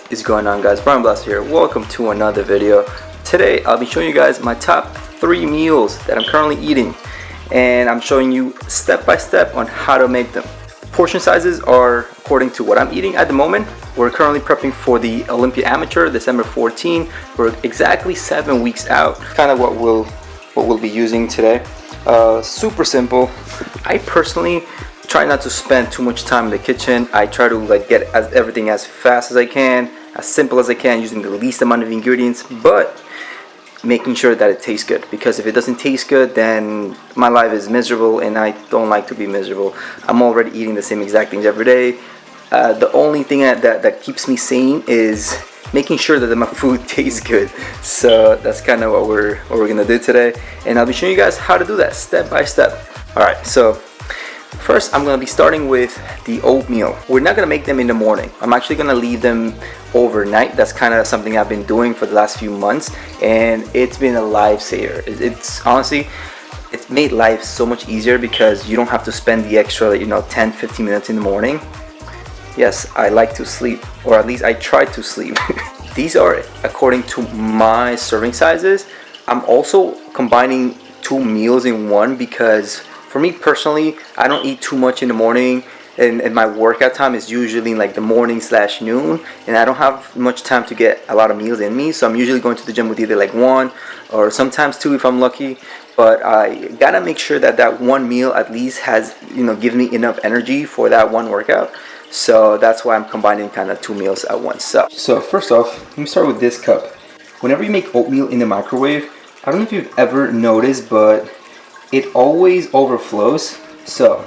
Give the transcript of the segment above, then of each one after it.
is going on, guys? Bryanblaciofit here. Welcome to another video. Today I'll be showing you guys my top 3 meals that I'm currently eating, and I'm showing you step by step on how to make them. The portion sizes are according to what I'm eating at the moment. We're currently prepping for the Olympia Amateur December 14. We're exactly 7 weeks out. Kind of what we'll be using today. Super simple. I personally try not to spend too much time in the kitchen. I try to get everything as fast as I can, as simple as I can, using the least amount of ingredients, but making sure that it tastes good, because if it doesn't taste good, then my life is miserable, and I don't like to be miserable. I'm already eating the same exact things every day. The only thing that keeps me sane is making sure that my food tastes good. So that's kind of what we're gonna do today, and I'll be showing you guys how to do that step by step. All right, so first, I'm going to be starting with the oatmeal. We're not going to make them in the morning. I'm actually going to leave them overnight. That's kind of something I've been doing for the last few months, and it's been a lifesaver. It's honestly, it's made life so much easier because you don't have to spend the extra 10-15 minutes in the morning. Yes, I like to sleep, or at least I try to sleep. These are according to my serving sizes. I'm also combining 2 meals in one because for me personally, I don't eat too much in the morning, and my workout time is usually in the morning/noon, and I don't have much time to get a lot of meals in me, so I'm usually going to the gym with either 1 or sometimes 2 if I'm lucky. But I gotta make sure that one meal at least has gives me enough energy for that one workout. So that's why I'm combining kind of 2 meals at once. So first off, let me start with this cup. Whenever you make oatmeal in the microwave, I don't know if you've ever noticed, but it always overflows. So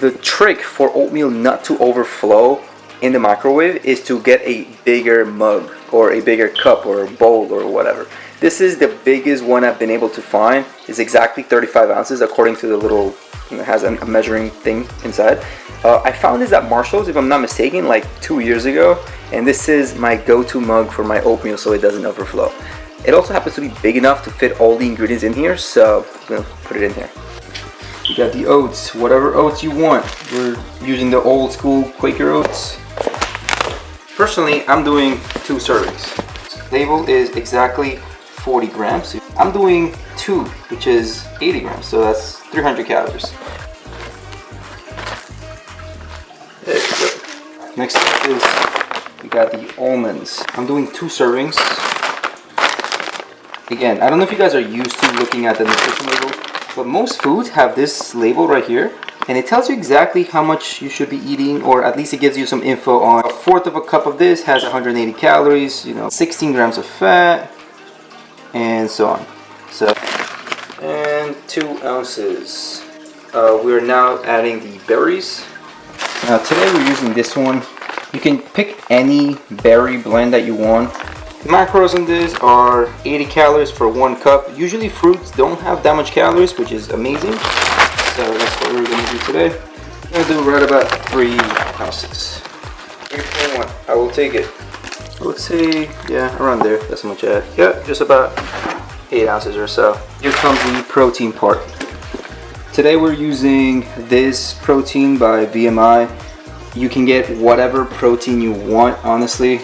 the trick for oatmeal not to overflow in the microwave is to get a bigger mug or a bigger cup or a bowl or whatever. This is the biggest one I've been able to find. It's exactly 35 ounces according to the little, it has a measuring thing inside. I found this at Marshall's, if I'm not mistaken, 2 years ago, and this is my go-to mug for my oatmeal so it doesn't overflow. It also happens to be big enough to fit all the ingredients in here, so I'm gonna put it in here. You got the oats, whatever oats you want. We're using the old school Quaker oats. Personally, I'm doing 2 servings. The label is exactly 40 grams. I'm doing 2, which is 80 grams, so that's 300 calories. There you go. Next up is, we got the almonds. I'm doing 2 servings. Again, I don't know if you guys are used to looking at the nutrition labels, but most foods have this label right here, and it tells you exactly how much you should be eating, or at least it gives you some info on 1/4 of a cup of this has 180 calories, 16 grams of fat, and so on. So, and 2 ounces. We're now adding the berries. Now today we're using this one. You can pick any berry blend that you want. Macros on this are 80 calories for 1 cup. Usually fruits don't have that much calories, which is amazing. So that's what we're going to do today. I'm going to do right about 3 ounces. 3.1. I will take it. I would say, yeah, around there. That's how much I add. Yeah, just about 8 ounces or so. Here comes the protein part. Today we're using this protein by BMI. You can get whatever protein you want, honestly.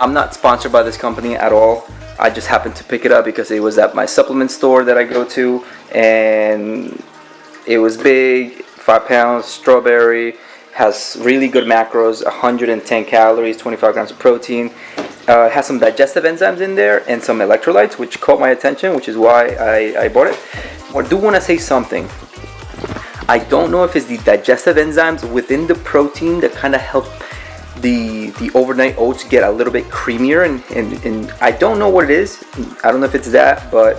I'm not sponsored by this company at all. I just happened to pick it up because it was at my supplement store that I go to, and it was big, 5 pounds, strawberry, has really good macros, 110 calories, 25 grams of protein. It has some digestive enzymes in there and some electrolytes, which caught my attention, which is why I bought it. I do want to say something. I don't know if it's the digestive enzymes within the protein that kind of help the overnight oats get a little bit creamier, and I don't know what it is. I don't know if it's that, but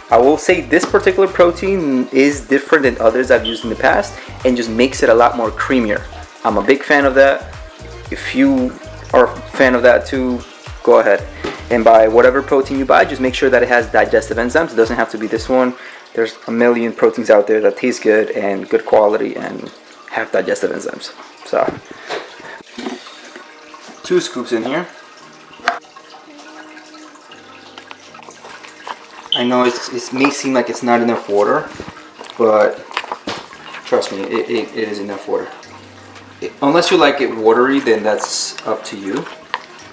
I will say this particular protein is different than others I've used in the past and just makes it a lot more creamier. I'm a big fan of that. If you are a fan of that too, go ahead and buy whatever protein you buy. Just make sure that it has digestive enzymes. It doesn't have to be this one. There's a million proteins out there that taste good and good quality and have digestive enzymes. So 2 scoops in here. I know it may seem like it's not enough water, but trust me, it is enough water. Unless you like it watery, then that's up to you.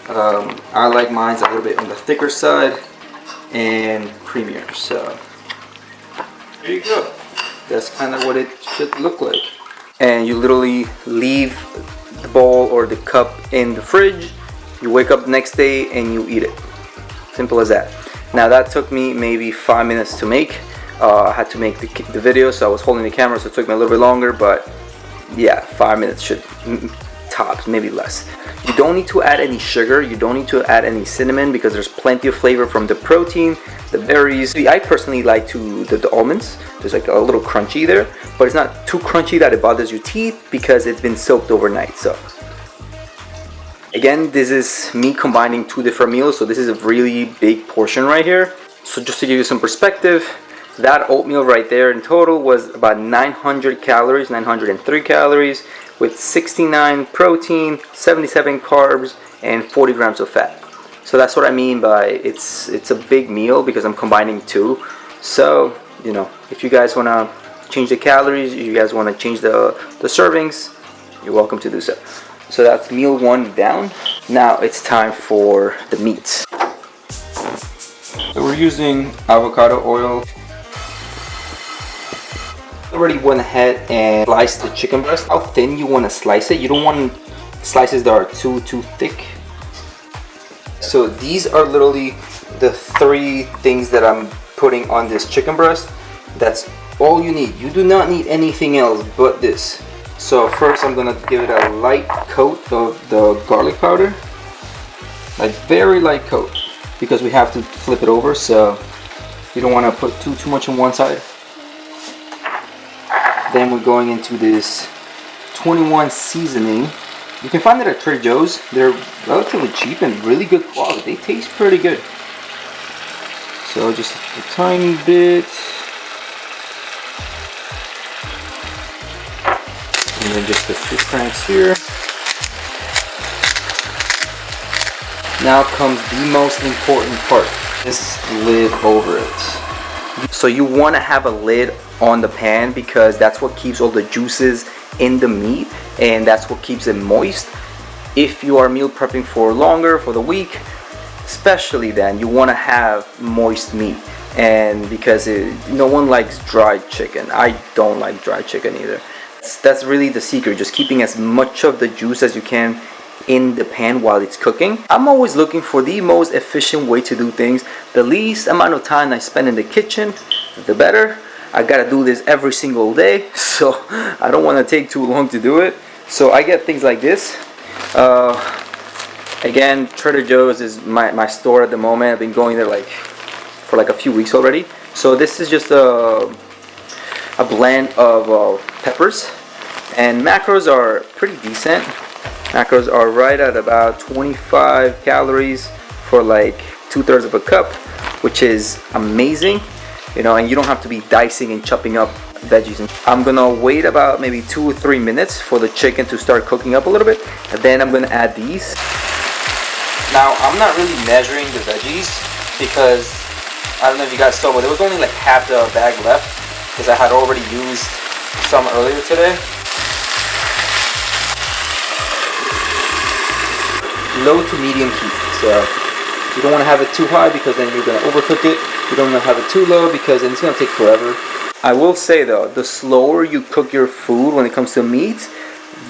I like mine a little bit on the thicker side and creamier. So there you go. That's kind of what it should look like. And you literally leave the bowl or the cup in the fridge. You wake up the next day and you eat it. Simple as that. Now that took me maybe 5 minutes to make. I had to make the video, so I was holding the camera, so it took me a little bit longer, but yeah, 5 minutes should tops, maybe less. You don't need to add any sugar, you don't need to add any cinnamon, because there's plenty of flavor from the protein, the berries. I personally like the almonds. There's like a little crunchy there, but it's not too crunchy that it bothers your teeth because it's been soaked overnight. So again, this is me combining 2 different meals, so this is a really big portion right here. So just to give you some perspective, that oatmeal right there in total was about 900 calories, 903 calories, with 69 protein, 77 carbs, and 40 grams of fat. So that's what I mean by it's a big meal, because I'm combining 2. So, you know, if you guys want to change the calories, you guys want to change the servings, you're welcome to do so. So that's meal 1 down. Now it's time for the meats. So we're using avocado oil. Already went ahead and sliced the chicken breast. How thin you want to slice it. You don't want slices that are too thick. So these are literally the 3 things that I'm putting on this chicken breast. That's all you need. You do not need anything else but this. So first I'm gonna give it a light coat of the garlic powder, like very light coat, because we have to flip it over, so you don't want to put too much on one side. Then we're going into this 21 seasoning. You can find it at Trader Joe's. They're relatively cheap and really good quality. They taste pretty good. So just a tiny bit. And then just the 2 cranks here. Now comes the most important part. This lid over it. So you want to have a lid on the pan, because that's what keeps all the juices in the meat, and that's what keeps it moist. If you are meal prepping for longer, for the week, especially then, you want to have moist meat. And because no one likes dried chicken. I don't like dried chicken either. That's really the secret, just keeping as much of the juice as you can in the pan while it's cooking. I'm always looking for the most efficient way to do things. The least amount of time I spend in the kitchen, the better. I gotta do this every single day, so I don't want to take too long to do it. So I get things like this. Again, Trader Joe's is my store at the moment. I've been going there for a few weeks already. So this is just a blend of peppers, and macros are pretty decent. Macros are right at about 25 calories for like 2/3 of a cup, which is amazing. You know, and you don't have to be dicing and chopping up veggies. I'm gonna wait about maybe 2 or 3 minutes for the chicken to start cooking up a little bit, and then I'm gonna add these. Now I'm not really measuring the veggies, because I don't know if you guys saw, but there was only like half the bag left, because I had already used some earlier today. Low to medium heat. So you don't want to have it too high, because then you're going to overcook it. You don't want to have it too low, because then it's going to take forever. I will say though, the slower you cook your food when it comes to meat,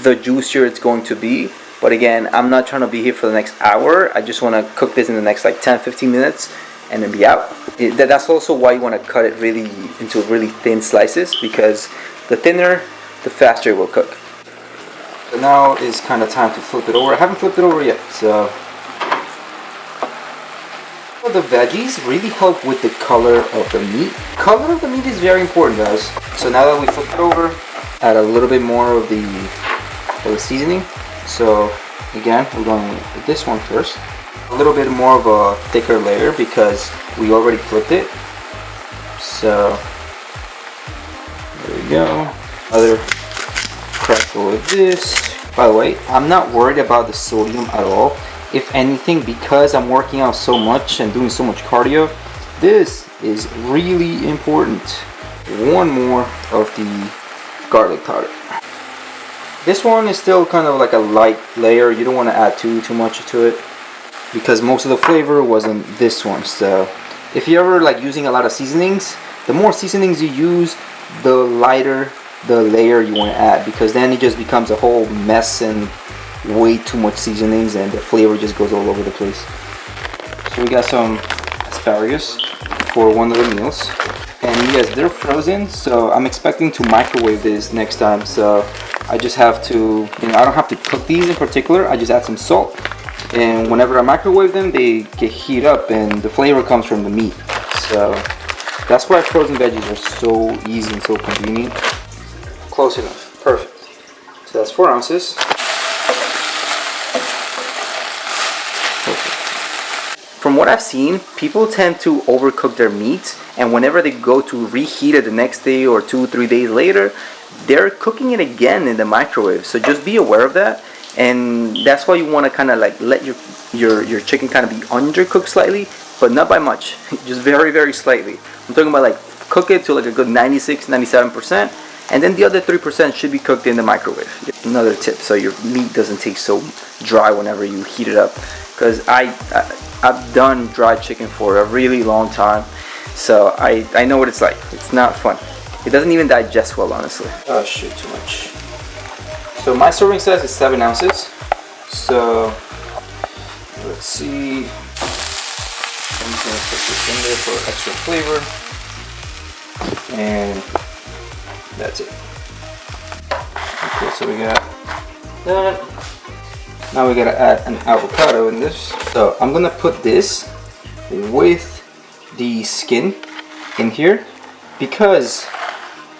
the juicier it's going to be. But again, I'm not trying to be here for the next hour. I just want to cook this in the next like 10-15 minutes and then be out. That's also why you want to cut it really into really thin slices, because the thinner, the faster it will cook. So now is kind of time to flip it over. I haven't flipped it over yet, so the veggies really help with the color of the meat. Color of the meat is very important, guys. So now that we flip it over, add a little bit more of the seasoning. So again, we're going with this one first. A little bit more of a thicker layer, because we already flipped it. So there we go. Other crackle with this. By the way, I'm not worried about the sodium at all. If anything, because I'm working out so much and doing so much cardio, this is really important. One more of the garlic powder. This one is still kind of like a light layer. You don't want to add too much to it. because most of the flavor was in this one. So if you're ever like using a lot of seasonings, the more seasonings you use, the lighter the layer you want to add, because then it just becomes a whole mess and way too much seasonings and the flavor just goes all over the place. So we got some asparagus for one of the meals, and yes, they're frozen, so I'm expecting to microwave this next time. So I just have to, I don't have to cook these in particular. I just add some salt, and whenever I microwave them, they get heat up and the flavor comes from the meat. So that's why frozen veggies are so easy and so convenient. Close enough, perfect. So that's 4 ounces. Perfect. From what I've seen, people tend to overcook their meat, and whenever they go to reheat it the next day or 2-3 days later, they're cooking it again in the microwave. So just be aware of that, and that's why you want to kind of like let your chicken kind of be undercooked slightly, but not by much, just very slightly. I'm talking about like cook it to like a good 96-97%, and then the other 3% should be cooked in the microwave. Another tip, so your meat doesn't taste so dry whenever you heat it up, because I've done dried chicken for a really long time, so I know what it's like. It's not fun. It doesn't even digest well, honestly. Oh shoot, too much. So my serving size is 7 ounces. So let's see. I'm just gonna put this in there for extra flavor, and that's it. Okay, so we got that. Now we gotta add an avocado in this. So I'm gonna put this with the skin in here, because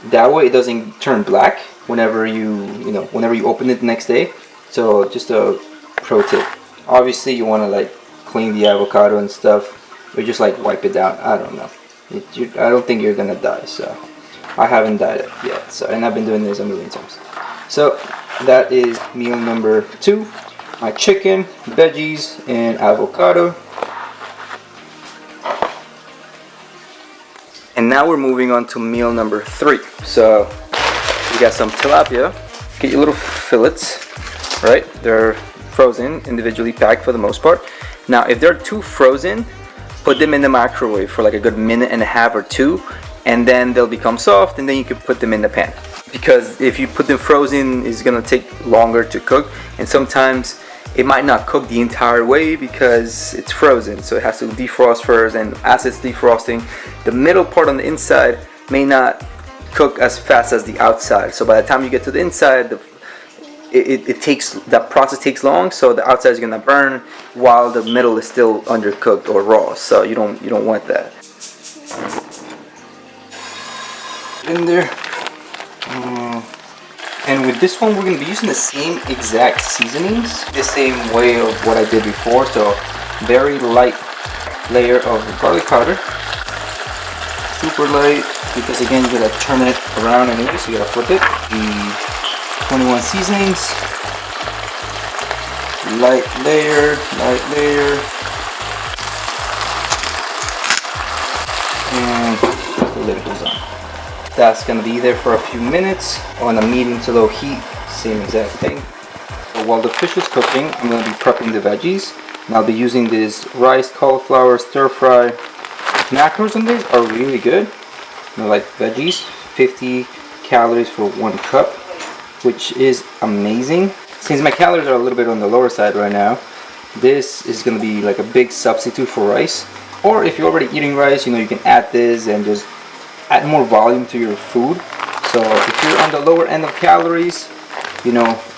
that way it doesn't turn black whenever whenever you open it the next day. So just a pro tip. Obviously you want to like clean the avocado and stuff, or just like wipe it down. I don't know. I don't think you're gonna die. So I haven't died yet. So, and I've been doing this a million times. So that is meal number 2. My chicken, veggies, and avocado. And now we're moving on to meal number 3. So we got some tilapia. Get your little fillets, right? They're frozen, individually packed for the most part. Now if they're too frozen, put them in the microwave for like a good 1.5 minutes or 2, and then they'll become soft, and then you can put them in the pan. Because if you put them frozen, it's gonna take longer to cook, and sometimes it might not cook the entire way because it's frozen, so it has to defrost first, and as it's defrosting, the middle part on the inside may not cook as fast as the outside. So by the time you get to the inside, that process takes long, so the outside is gonna burn while the middle is still undercooked or raw. So you don't want that. In there. And with this one, we're going to be using the same exact seasonings, the same way of what I did before. So very light layer of garlic powder, super light, because again you gotta turn it around anyway, so you gotta flip it. The 21 seasonings, light layer, and the lid goes on. That's gonna be there for a few minutes on a medium to low heat, same exact thing. So while the fish is cooking, I'm gonna be prepping the veggies, and I'll be using this rice, cauliflower, stir fry. Macros on this are really good. Like veggies, 50 calories for 1 cup, which is amazing. Since my calories are a little bit on the lower side right now, this is gonna be like a big substitute for rice. Or if you're already eating rice, you can add this and just add more volume to your food. So if you're on the lower end of calories,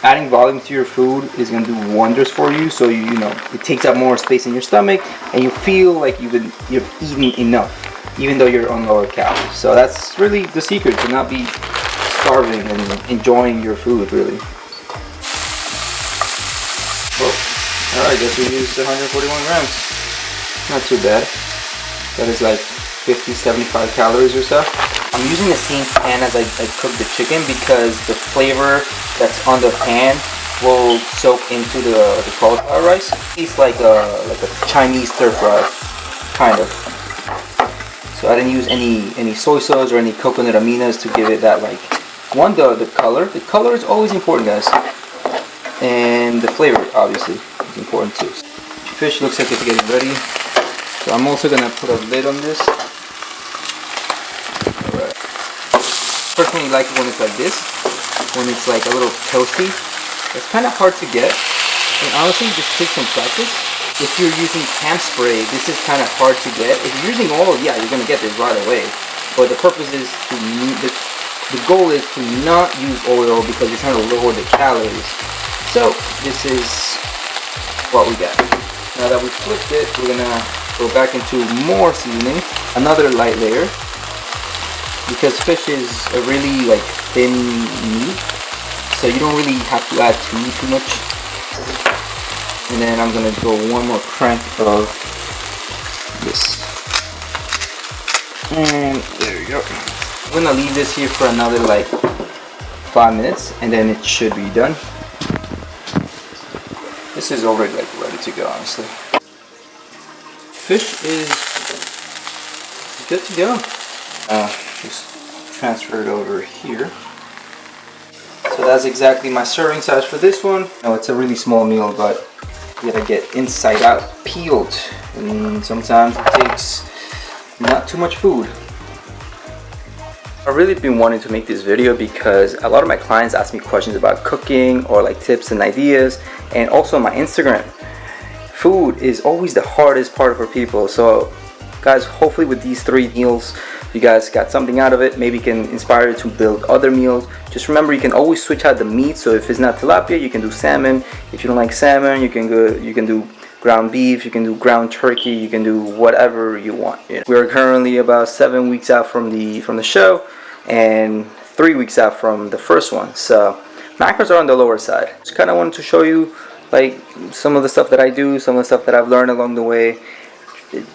adding volume to your food is going to do wonders for you. So it takes up more space in your stomach, and you feel like you're eating enough, even though you're on lower calories. So that's really the secret, to not be starving and enjoying your food, really. Oh, alright, guess we used 141 grams. Not too bad. That is like 50-75 calories or so. I'm using the same pan as I cook the chicken, because the flavor that's on the pan will soak into the cauliflower rice. It's like a Chinese stir fry, kind of. So I didn't use any soy sauce or any coconut aminos to give it that the color. The color is always important, guys, and the flavor obviously is important too. fish looks like it's getting ready. So I'm also gonna put a lid on this. Alright. Personally like it when it's like this, when it's like a little toasty. It's kind of hard to get, and honestly just takes some practice. If you're using camp spray, this is kind of hard to get. If you're using oil, yeah, you're gonna get this right away. But the purpose is to the goal is to not use oil because you're trying to lower the calories. So this is what we got. Now that we flipped it, we're gonna go back into more seasoning, another light layer, because fish is a really like thin meat, so you don't really have to add too much. And then I'm gonna go one more crank of this, and there you go. I'm gonna leave this here for another like 5 minutes, and then it should be done. This is already like ready to go, honestly. Fish is good to go. Just transfer it over here. So that's exactly my serving size for this one. No, it's a really small meal, but you gotta get inside out peeled, and sometimes it takes not too much food. I've really been wanting to make this video because a lot of my clients ask me questions about cooking or like tips and ideas, and also my Instagram. Food is always the hardest part for people. So guys, hopefully with these 3 meals you guys got something out of it. Maybe it can inspire you to build other meals. Just remember, you can always switch out the meat. So if it's not tilapia, you can do salmon. If you don't like salmon, you can do ground beef, you can do ground turkey, you can do whatever you want. You know? We're currently about 7 weeks out from the show, and 3 weeks out from the first one. So macros are on the lower side. Just kind of wanted to show you like some of the stuff that I do, some of the stuff that I've learned along the way.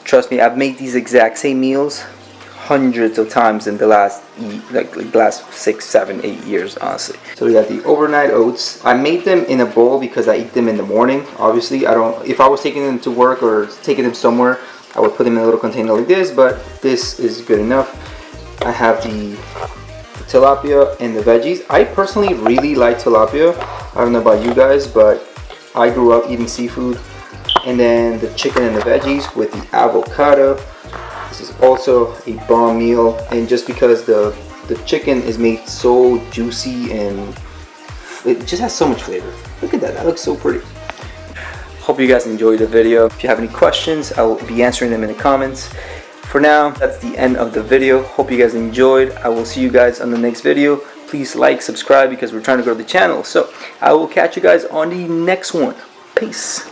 Trust me, I've made these exact same meals hundreds of times in the last 6, 7, 8 years, honestly. So we got the overnight oats. I made them in a bowl because I eat them in the morning. Obviously, if I was taking them to work or taking them somewhere, I would put them in a little container like this, but this is good enough. I have the tilapia and the veggies. I personally really like tilapia. I don't know about you guys, but I grew up eating seafood. And then the chicken and the veggies with the avocado. This is also a bomb meal, and just because the chicken is made so juicy and it just has so much flavor. Look at that, that looks so pretty. Hope you guys enjoyed the video. If you have any questions, I will be answering them in the comments. For now, that's the end of the video. Hope you guys enjoyed. I will see you guys on the next video. Please like, subscribe, because we're trying to grow the channel. So I will catch you guys on the next one. Peace.